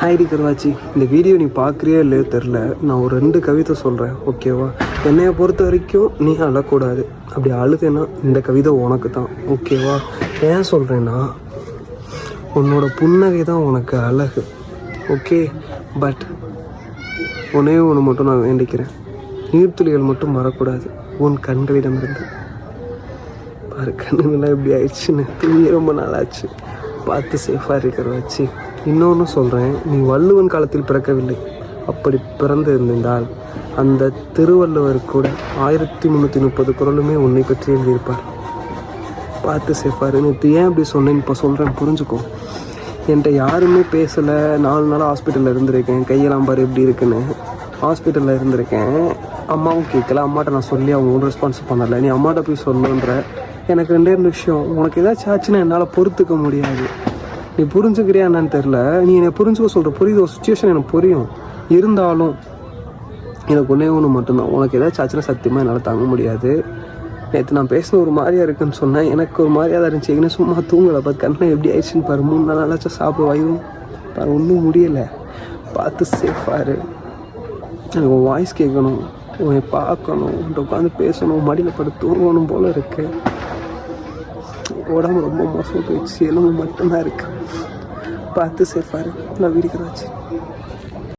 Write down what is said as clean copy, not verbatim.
ஹாய்டி கருவாச்சி, இந்த வீடியோ நீ பார்க்குறியோ இல்லையோ தெரில, நான் ஒரு 2 கவிதை சொல்கிறேன், ஓகேவா? என்னையை பொறுத்த வரைக்கும் நீ அழக்கூடாது. அப்படி அழுதுன்னா இந்த கவிதை உனக்கு தான், ஓகேவா? ஏன் சொல்கிறேன்னா, உன்னோட புன்னகை தான் உனக்கு அழகு, ஓகே? பட் ஒன்றே ஒன்று மட்டும் நான் வேண்டிக்கிறேன், நீர்த்துளிகள் மட்டும் வரக்கூடாது உன் கண்களிடமிருந்து. பாரு, கண்ணுங்களாம் எப்படி ஆயிடுச்சுன்னு, தூங்கி ரொம்ப நாள் ஆச்சு. பார்த்து சேஃபாக இருக்கிற வச்சு. இன்னொன்று சொல்கிறேன், நீ வள்ளுவன் காலத்தில் பிறக்கவில்லை. அப்படி பிறந்திருந்தால் அந்த திருவள்ளுவர் கூட 1330 குறளுமே உன்னை பற்றி எழுதியிருப்பார். பார்த்து சேஃபாரு. நேற்று ஏன் அப்படி சொன்னேன்னு இப்போ சொல்கிறேன், புரிஞ்சுக்கோ. என்கிட்ட யாருமே பேசலை, 4 நாள் ஹாஸ்பிட்டலில் இருந்திருக்கேன். கையெல்லாம் பாரு எப்படி இருக்குன்னு. ஹாஸ்பிட்டலில் இருந்திருக்கேன். அம்மாவும் கேட்கல, அம்மாட்ட நான் சொல்லி அவங்க ஒன்றும் ரெஸ்பான்ஸ் பண்ணலை. நீ அம்மாட்ட போய் சொல்லுன்ற. எனக்கு 2 விஷயம், உனக்கு ஏதாச்சும் ஆச்சுன்னா என்னால் பொறுத்துக்க முடியாது. நீ புரிஞ்சுக்கிறியா என்னன்னு தெரில. நீ என்னை புரிஞ்சுக்க சொல்கிற, புரியுது, ஒரு சுச்சுவேஷன் எனக்கு புரியும். இருந்தாலும் எனக்கு ஒன்று மட்டும்தான், உனக்கு ஏதாச்சும் ஆச்சுன்னா சத்தியமாக என்னால் தாங்க முடியாது. நேற்று நான் பேசின ஒரு மாதிரியாக இருக்குன்னு சொன்னேன், எனக்கு ஒரு மாதிரியாக தான் இருந்துச்சு. ஏன்னா சும்மா தூங்கலை, பார்த்து கண்ணை எப்படி ஆயிடுச்சுன்னு பாரு. 3 நாளாச்சும் சாப்பிட வயிறும் பாரு, ஒன்றும் முடியலை. பார்த்து சேஃபாரு. எனக்கு உன் வாய்ஸ் கேட்கணும், உன்னை பார்க்கணும், உன்ட்ட உட்காந்து பேசணும், மடியில் படுத்து தூங்கணும் போல் இருக்கு. உடம்பு ரொம்ப மோசம் போயிடுச்சு, எலும்பு மட்டும்தான் இருக்கு. பார்த்து சேஃபாரு. நான் வீடிக்கிறேன்.